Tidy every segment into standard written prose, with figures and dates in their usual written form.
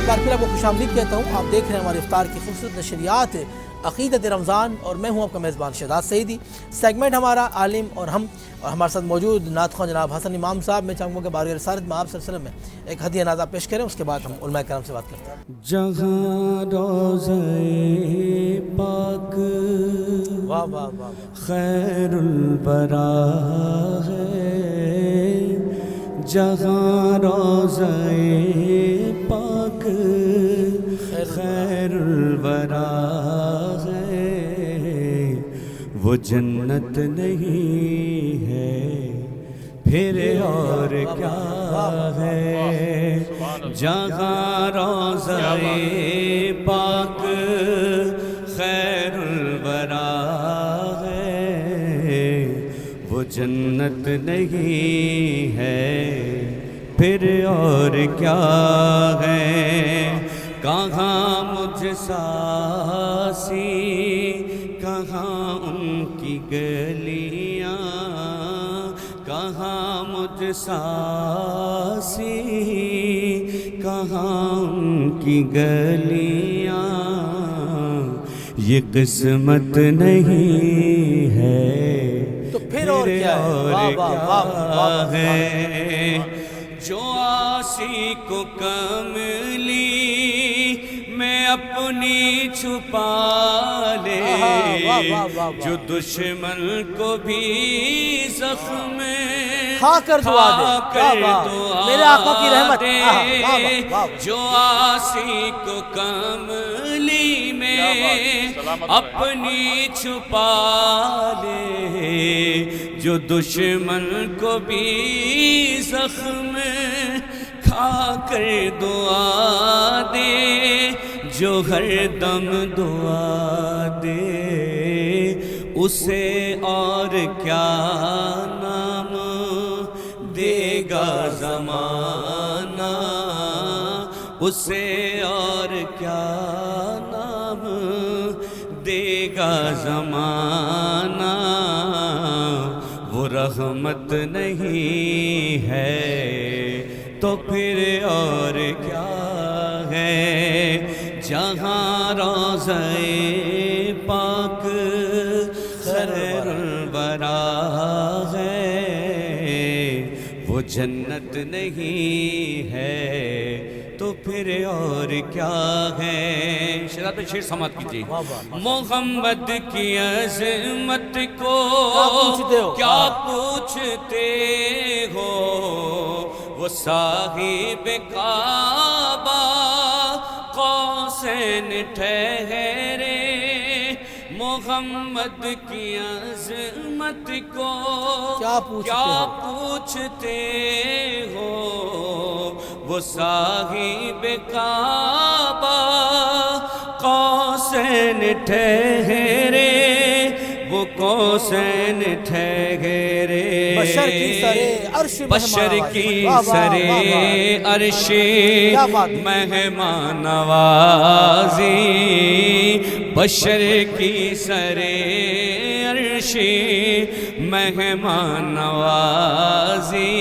ایک بار پھر آپ کو خوش آمدید کہتا ہوں. آپ دیکھ رہے ہیں ہمارے افطار کی خوبصورت نشریات عقیدت رمضان اور میں ہوں آپ کا میزبان شہزاد سعیدی. سیگمنٹ ہمارا عالم اور ہم، اور ہمارے ساتھ موجود نعت خواں جناب حسن امام صاحب. میں چاہوں گا کہ بارگاہ رسالت میں آپ صلی اللہ علیہ وسلم میں ایک ہدیہ نازا پیش کریں، اس کے بعد ہم علماء کرام سے بات کرتے ہیں. جہاں روضہ پاک واہ واہ واہ خیر الورا ہے، جہاں روضہ پاک خیر الورا ہے، وہ جنت نہیں ہے پھر اور کیا ہے. جہاں روضہ پاک خیر الورا ہے، وہ جنت نہیں ہے پھر اور کیا ہے. کہاں مجھ ساسی، کہاں ان کی گلیاں، کہاں مجھ ساسی، کہاں ان کی گلیاں. یہ قسمت نہیں ہے تو پھر اور کیا ہے. جو آسی کو کملی میں اپنی چھپا لے، جو دشمن کو بھی زخم کھا کر دعا دے، میرے آقا کی رحمت. جو آسی کو کملی میں اپنی چھپا لے، جو دشمن کو بھی زخم کھا کر دعا دے، جو ہر دم دعا دے، اسے اور کیا نام دے گا زمانہ، اسے اور کیا نام دے گا زمانہ. وہ رحمت نہیں ہے تو پھر اور کیا ہے. جہاں روضہ پاک خیر الورا ہے، وہ جنت نہیں ہے تو پھر اور کیا ہے. شہزاد پہ شعر سماعت کیجیے. محمد کی عظمت کو کیا پوچھتے ہو، وہ صاحب کعبہ قوسین ٹھہرے. محمد کی عظمت کو کیا پوچھتے ہو، وہ صاحب کعبہ قوسین ٹھہرے، وہ قوسین ٹھہرے. بشر کی سرے عرش مہمان نوازی، بشر کی سرے عرش مہمان نوازی.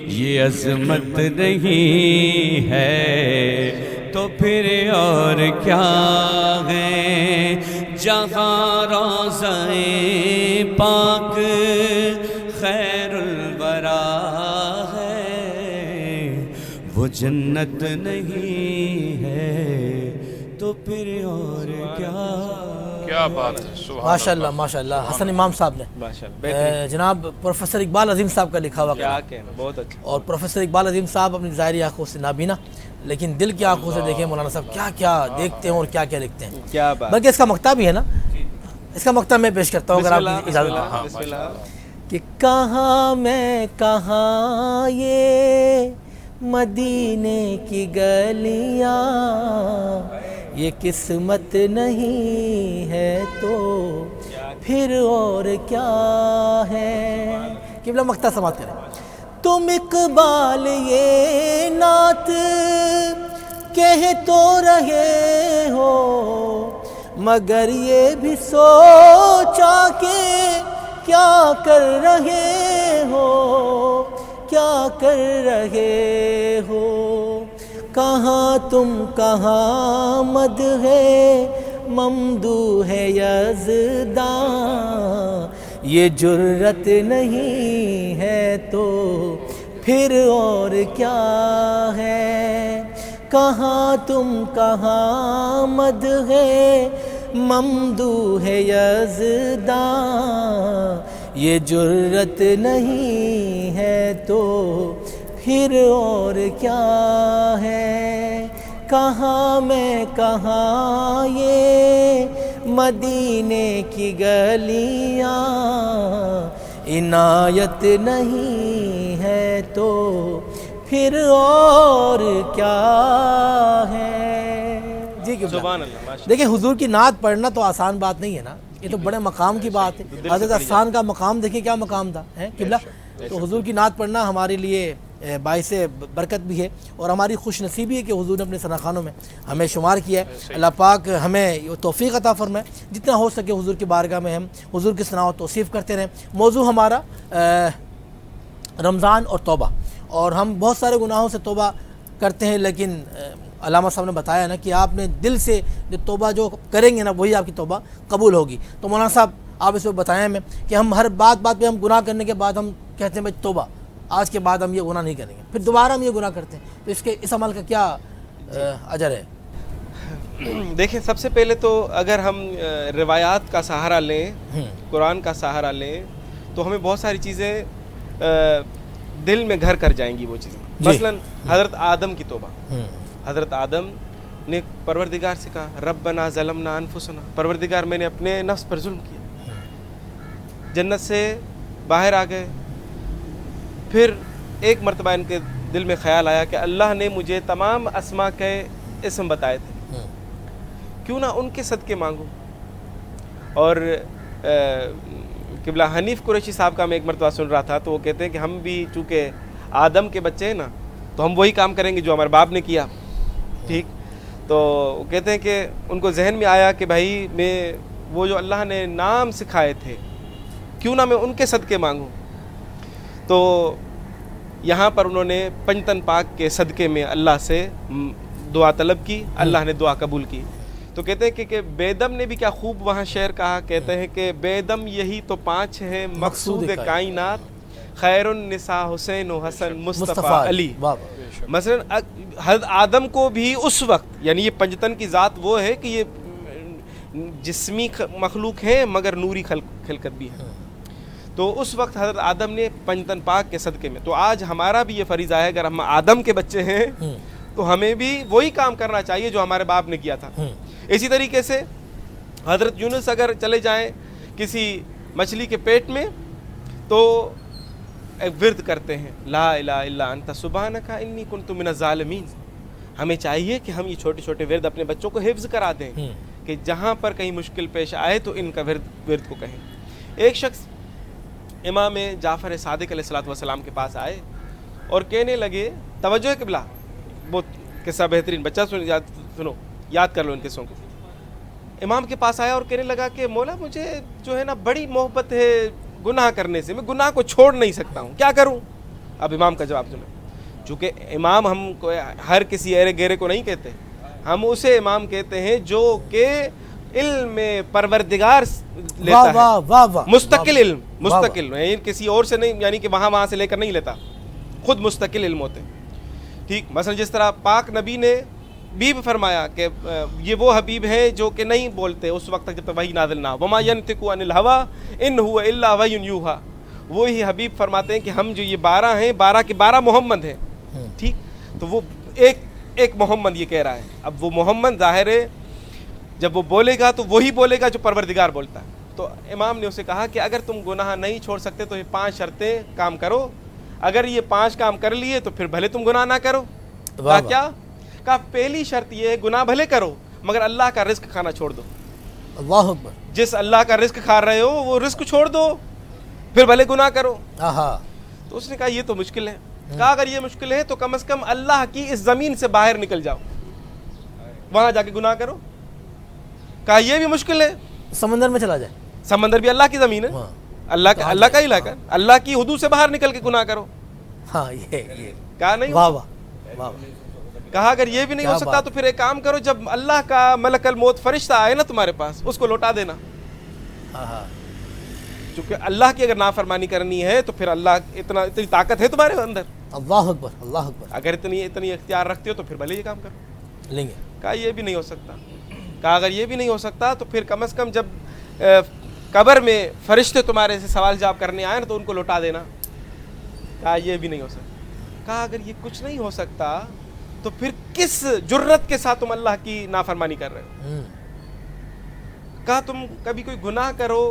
یہ عظمت نہیں ہے تو پھر اور کیا ہے. جہاں روضہ پاک خیر الورا ہے، وہ جنت نہیں ہے تو پھر اور کیا بات ہے. ماشاءاللہ ماشاءاللہ. حسن امام صاحب نے جناب پروفیسر اقبال عظیم صاحب کا لکھا ہوا بہت اچھا. اور پروفیسر اقبال عظیم صاحب اپنی ظاہری آنکھوں سے نابینا لیکن دل کی آنکھوں سے دیکھیں مولانا صاحب کیا کیا دیکھتے ہیں اور کیا کیا لکھتے ہیں. بلکہ اس کا مقطع بھی ہے نا، اس کا مقطع میں پیش کرتا ہوں اگر آپ اجازت دیں. کہ کہاں میں کہاں یہ مدینے کی گلیاں، یہ قسمت نہیں ہے تو پھر اور کیا ہے. قبلہ مقطع سماعت کریں. تم اقبال یہ نعت کہہ تو رہے ہو، مگر یہ بھی سوچا کہ کیا کر رہے ہو، کیا کر رہے ہو. کہاں تم کہاں مدح ممدوح ہے یزداں، یہ جرت نہیں ہے تو پھر اور کیا ہے، کہاں تم کہاں مدح ممدوح ہے یزداں، یہ جرت نہیں ہے تو پھر اور کیا ہے، کہاں میں کہاں یہ مدینے کی گلیاں، عنایت نہیں ہے تو پھر اور کیا ہے۔ جی سبحان اللہ۔ دیکھیں حضور کی نعت پڑھنا تو آسان بات نہیں ہے نا، یہ تو بڑے مقام کی بات ہے۔ حضرت عفان کا مقام دیکھیں کیا مقام تھا قبلہ، تو حضور کی نعت پڑھنا ہمارے لیے باعث برکت بھی ہے، اور ہماری خوش نصیبی ہے کہ حضور نے اپنے ثناخانوں میں ہمیں شمار کیا ہے۔ اللہ پاک ہمیں توفیق عطا فرمائے جتنا ہو سکے حضور کی بارگاہ میں ہم حضور کی ثنا و توصیف کرتے رہیں۔ موضوع ہمارا رمضان اور توبہ، اور ہم بہت سارے گناہوں سے توبہ کرتے ہیں، لیکن علامہ صاحب نے بتایا نا کہ آپ نے دل سے جو توبہ جو کریں گے نا وہی آپ کی توبہ قبول ہوگی۔ تو مولانا صاحب آپ اس پہ بتائیں ہمیں کہ ہم ہر بات پہ ہم گناہ کرنے کے بعد ہم کہتے ہیں بھائی توبہ، آج کے بعد ہم یہ گناہ نہیں کریں گے، پھر دوبارہ ہم یہ گناہ کرتے ہیں، تو اس عمل کا کیا اجر ہے؟ دیکھیں سب سے پہلے تو اگر ہم روایات کا سہارا لیں، قرآن کا سہارا لیں، تو ہمیں بہت ساری چیزیں دل میں گھر کر جائیں گی وہ چیزیں۔ مثلا حضرت آدم کی توبہ، حضرت آدم نے پروردگار سے کہا ربنا ظلمنا انفسنا، پروردگار میں نے اپنے نفس پر ظلم کیا، جنت سے باہر آ گئے۔ پھر ایک مرتبہ ان کے دل میں خیال آیا کہ اللہ نے مجھے تمام اسماء کے اسم بتائے تھے، کیوں نہ ان کے صدقے مانگوں۔ اور قبلہ حنیف قریشی صاحب کا میں ایک مرتبہ سن رہا تھا، تو وہ کہتے ہیں کہ ہم بھی چونکہ آدم کے بچے ہیں نا، تو ہم وہی کام کریں گے جو ہمارے باپ نے کیا، ٹھیک۔ تو وہ کہتے ہیں کہ ان کو ذہن میں آیا کہ بھائی میں وہ جو اللہ نے نام سکھائے تھے کیوں نہ میں ان کے صدقے مانگوں۔ تو یہاں پر انہوں نے پنجتن پاک کے صدقے میں اللہ سے دعا طلب کی، اللہ نے دعا قبول کی۔ تو کہتے ہیں کہ بیدم نے بھی کیا خوب وہاں شعر کہا، کہتے ہیں کہ بیدم یہی تو پانچ ہے مقصود کائنات، خیر النساء حسین و حسن مصطفیٰ علی۔ مثلا حضرت آدم کو بھی اس وقت، یعنی یہ پنجتن کی ذات وہ ہے کہ یہ جسمی مخلوق ہے مگر نوری خلقت بھی ہے، تو اس وقت حضرت آدم نے پنجتن پاک کے صدقے میں۔ تو آج ہمارا بھی یہ فریضہ ہے، اگر ہم آدم کے بچے ہیں تو ہمیں بھی وہی کام کرنا چاہیے جو ہمارے باپ نے کیا تھا۔ اسی طریقے سے حضرت یونس اگر چلے جائیں کسی مچھلی کے پیٹ میں تو ایک ورد کرتے ہیں لا الہ الا انت سبحانک انی کنت من الظالمین۔ ہمیں چاہیے کہ ہم یہ چھوٹے چھوٹے ورد اپنے بچوں کو حفظ کرا دیں کہ جہاں پر کہیں مشکل پیش آئے تو ان کا ورد کو کہیں۔ ایک شخص امام جعفر صادق علیہ السلام کے پاس آئے اور کہنے لگے، توجہ ہے قبلہ، بہت قصہ بہترین، بچہ سنو، یاد کر لو ان قصوں کو۔ امام کے پاس آیا اور کہنے لگا کہ مولا مجھے جو ہے نا بڑی محبت ہے گناہ کرنے سے، میں گناہ کو چھوڑ نہیں سکتا ہوں، کیا کروں؟ اب امام کا جواب سنو۔ چونکہ امام ہم کو ہر کسی ایرے گیرے کو نہیں کہتے، ہم اسے امام کہتے ہیں جو کہ علم پروردگار لیتا ہے، مستقل علم، مستقل، یعنی کسی اور سے نہیں، یعنی کہ وہاں سے لے کر نہیں لیتا، خود مستقل علم ہوتے ہیں، ٹھیک۔ مثلا جس طرح پاک نبی نے بھی فرمایا کہ یہ وہ حبیب ہے جو کہ نہیں بولتے اس وقت تک جب تک وحی نازل نہ ہو، وما ينطق عن الهوى ان هو الا وحی یوحى۔ وہی حبیب فرماتے ہیں کہ ہم جو یہ 12 ہیں، 12 کے 12 محمد ہیں، ٹھیک۔ تو وہ ایک محمد یہ کہہ رہا ہے، اب وہ محمد ظاہر ہے جب وہ بولے گا تو وہی بولے گا جو پروردگار بولتا ہے۔ تو امام نے اسے کہا کہ اگر تم گناہ نہیں چھوڑ سکتے تو یہ 5 شرطیں کام کرو، اگر یہ 5 کام کر لیے تو پھر بھلے تم گناہ نہ کرو۔ کہا کیا؟ کہا پہلی شرط یہ ہے گناہ بھلے کرو مگر اللہ کا رزق کھانا چھوڑ دو۔ اللہ اکبر۔ جس اللہ کا رزق کھا رہے ہو وہ رزق چھوڑ دو، پھر بھلے گناہ کرو۔ تو اس نے کہا یہ تو مشکل ہے۔ کہا اگر یہ مشکل ہے تو کم از کم اللہ کی اس زمین سے باہر نکل جاؤ، وہاں جا کے گناہ کرو۔ کہا یہ بھی مشکل ہے، سمندر میں چلا جائے، سمندر بھی اللہ کی زمین ہے، اللہ کا علاقہ، اللہ کی حدود سے باہر نکل کے گناہ کرو۔ ہاں یہ کہا نہیں، واہ واہ واہ، کہا اگر یہ بھی نہیں ہو سکتا تو پھر ایک کام کرو، جب اللہ کا ملک الموت فرشتہ آئے نا تمہارے پاس، اس کو لوٹا دینا. چونکہ اللہ کی اگر نافرمانی کرنی ہے تو پھر اللہ اتنی طاقت ہے تمہارے اندر. اللہ اکبر، اللہ اکبر. اگر اتنی اختیار رکھتے ہو تو پھر بھلے یہ کام کرو. لیں گے. کہا یہ بھی نہیں ہو سکتا. کہا اگر یہ بھی نہیں ہو سکتا تو پھر کم از کم جب قبر میں فرشتے تمہارے سے سوال جواب کرنے آئے نا تو ان کو لوٹا دینا. کہا یہ بھی نہیں ہو سکتا. کہا اگر یہ کچھ نہیں ہو سکتا تو پھر کس جرت کے ساتھ تم اللہ کی نافرمانی کر رہے ہو؟ کہا تم کبھی کوئی گناہ کرو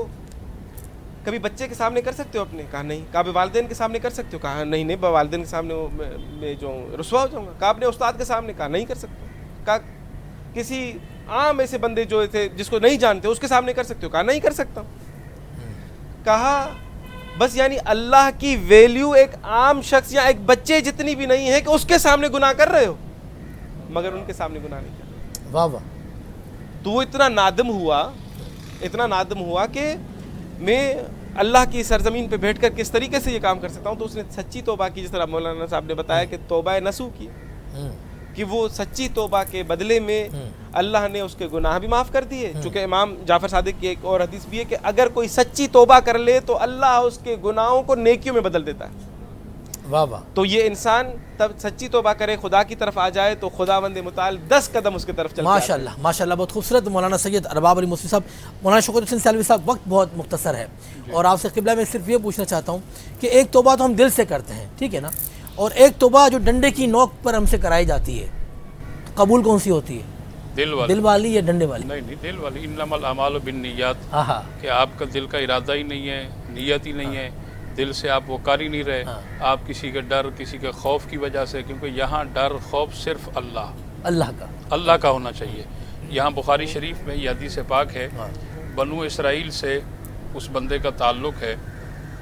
کبھی بچے کے سامنے کر سکتے ہو اپنے؟ کہا نہیں. کہا والدین کے سامنے کر سکتے ہو؟ کہا نہیں والدین کے سامنے میں جو رسوا ہو جاؤں گا. کہا اپنے استاد کے سامنے؟ کہا نہیں کر سکتے. کہا کسی عام ایسے بندے جو تھے جس کو نہیں جانتے اس کے سامنے کر سکتے ہو؟ کہا نہیں کر سکتا. کہا بس یعنی اللہ کی ویلیو ایک عام شخص یا ایک بچے جتنی بھی نہیں ہے کہ اس کے سامنے گناہ کر رہے ہو مگر ان کے سامنے گناہ نہیں کر رہے. واہ واہ. تو وہ اتنا نادم ہوا کہ میں اللہ کی سرزمین پہ بیٹھ کر کس طریقے سے یہ کام کر سکتا ہوں. تو اس نے سچی توبہ کی، جس طرح مولانا صاحب نے بتایا کہ توبہ نصوح کی، کہ وہ سچی توبہ کے بدلے میں اللہ نے اس کے گناہ بھی معاف کر دیے. چونکہ امام جعفر صادق کی ایک اور حدیث بھی ہے کہ اگر کوئی سچی توبہ کر لے تو اللہ اس کے گناہوں کو نیکیوں میں بدل دیتا ہے. واہ واہ. تو یہ انسان تب سچی توبہ کرے، خدا کی طرف آ جائے تو خداوند متعال 10 قدم اس کی طرف چلتا ہے. ماشاءاللہ ماشاءاللہ. بہت خوبصورت. مولانا سید ارباب علی موسوی صاحب. مولانا شوکت حسین سیالوی صاحب، وقت بہت مختصر ہے اور آپ سے قبلہ میں صرف یہ پوچھنا چاہتا ہوں کہ ایک توبہ تو ہم دل سے کرتے ہیں، ٹھیک ہے نا، اور ایک توبہ جو ڈنڈے کی نوک پر ہم سے کرائی جاتی ہے، قبول کون سی ہوتی ہے؟ دل والی یا ڈنڈے والی؟ نہیں دل والی. انما الاعمال بالنیات، کہ آپ کا دل کا ارادہ ہی نہیں ہے، نیت ہی نہیں ہے، دل سے آپ وہ کر ہی نہیں رہے. آپ کسی کے ڈر، کسی کے خوف کی وجہ سے، کیونکہ یہاں ڈر خوف صرف اللہ کا ہونا چاہیے. یہاں بخاری شریف میں یہ حدیث پاک ہے، بنو اسرائیل سے اس بندے کا تعلق ہے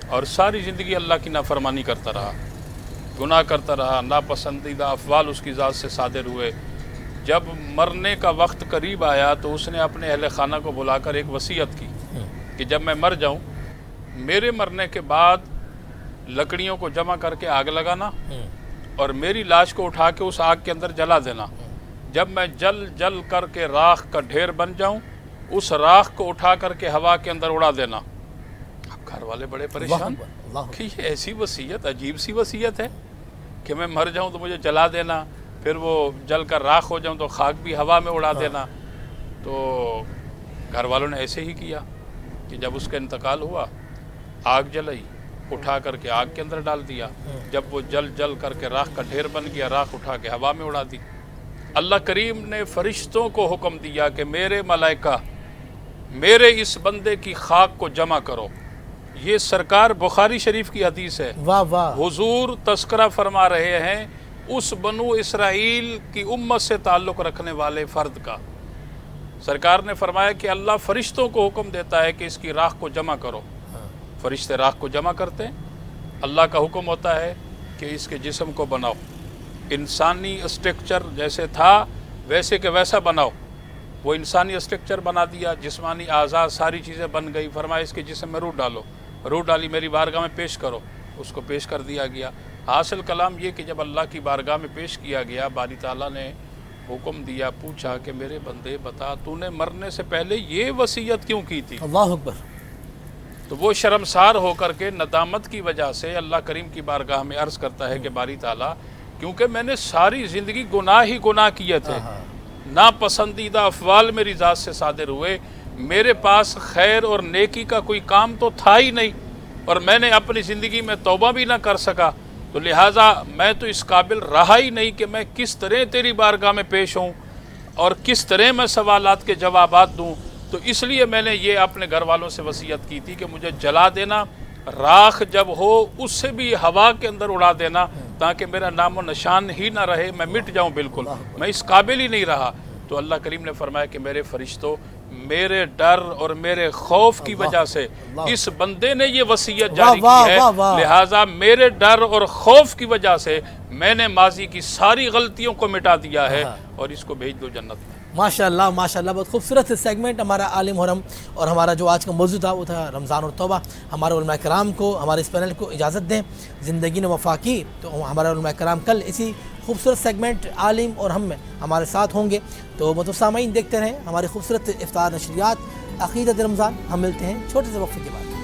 اور ساری زندگی اللہ کی نافرمانی کرتا رہا، گناہ کرتا رہا، ناپسندیدہ افعال اس کی ذات سے صادر ہوئے. جب مرنے کا وقت قریب آیا تو اس نے اپنے اہل خانہ کو بلا کر ایک وصیت کی کہ جب میں مر جاؤں، میرے مرنے کے بعد لکڑیوں کو جمع کر کے آگ لگانا اور میری لاش کو اٹھا کے اس آگ کے اندر جلا دینا. جب میں جل کر کے راکھ کا ڈھیر بن جاؤں، اس راکھ کو اٹھا کر کے ہوا کے اندر اڑا دینا. اب گھر والے بڑے پریشان کہ یہ ایسی وصیت، عجیب سی وصیت ہے کہ میں مر جاؤں تو مجھے جلا دینا، پھر وہ جل کر راکھ ہو جاؤں تو خاک بھی ہوا میں اڑا دینا. تو گھر والوں نے ایسے ہی کیا کہ جب اس کا انتقال ہوا، آگ جلائی، اٹھا کر کے آگ کے اندر ڈال دیا. جب وہ جل کر کے راکھ کا ڈھیر بن گیا، راکھ اٹھا کے ہوا میں اڑا دی. اللہ کریم نے فرشتوں کو حکم دیا کہ میرے ملائکہ میرے اس بندے کی خاک کو جمع کرو. یہ سرکار بخاری شریف کی حدیث ہے. واہ واہ. حضور تذکرہ فرما رہے ہیں اس بنو اسرائیل کی امت سے تعلق رکھنے والے فرد کا. سرکار نے فرمایا کہ اللہ فرشتوں کو حکم دیتا ہے کہ اس کی راکھ کو جمع کرو. فرشتے راکھ کو جمع کرتے ہیں. اللہ کا حکم ہوتا ہے کہ اس کے جسم کو بناؤ، انسانی اسٹرکچر جیسے تھا ویسے کہ ویسا بناؤ. وہ انسانی اسٹرکچر بنا دیا، جسمانی اعضاء ساری چیزیں بن گئی. فرمایا اس کے جسم میں روح ڈالو. روح ڈالی، میری بارگاہ میں پیش کرو. اس کو پیش کر دیا گیا. حاصل کلام یہ کہ جب اللہ کی بارگاہ میں پیش کیا گیا، باری تعالیٰ نے حکم دیا، پوچھا کہ میرے بندے بتا تو نے مرنے سے پہلے یہ وصیت کیوں کی تھی؟ اللہ اکبر. تو وہ شرمسار ہو کر کے ندامت کی وجہ سے اللہ کریم کی بارگاہ میں عرض کرتا ہے کہ باری تعالیٰ، کیونکہ میں نے ساری زندگی گناہ ہی گناہ کیے تھے، ناپسندیدہ افعال میری ذات سے صادر ہوئے، میرے پاس خیر اور نیکی کا کوئی کام تو تھا ہی نہیں، اور میں نے اپنی زندگی میں توبہ بھی نہ کر سکا. تو لہٰذا میں تو اس قابل رہا ہی نہیں کہ میں کس طرح تیری بارگاہ میں پیش ہوں اور کس طرح میں سوالات کے جوابات دوں. تو اس لیے میں نے یہ اپنے گھر والوں سے وصیت کی تھی کہ مجھے جلا دینا، راکھ جب ہو اس سے بھی ہوا کے اندر اڑا دینا، تاکہ میرا نام و نشان ہی نہ رہے، میں مٹ جاؤں بالکل، میں اس قابل ہی نہیں رہا. تو اللہ کریم نے فرمایا کہ میرے فرشتوں، میرے ڈر اور میرے خوف کی وجہ سے اس بندے نے یہ وصیت جاری کی ہے، لہٰذا میرے ڈر اور خوف کی وجہ سے میں نے ماضی کی ساری غلطیوں کو مٹا دیا ہے اور اس کو بھیج دو جنت میں. ماشاءاللہ ماشاءاللہ. بہت خوبصورت سیگمنٹ. ہمارا عالم محرم اور ہمارا جو آج کا موضوع تھا وہ تھا رمضان اور توبہ. ہمارے علماء کرام کو، ہمارے اس پینل کو اجازت دیں، زندگی نے وفا کی تو ہمارے علماء کرام کل اسی خوبصورت سیگمنٹ عالم اور ہم میں ہمارے ساتھ ہوں گے. تو سامعین دیکھتے رہیں ہماری خوبصورت افطار نشریات عقیدت رمضان. ہم ملتے ہیں چھوٹے سے وقفے کے بعد.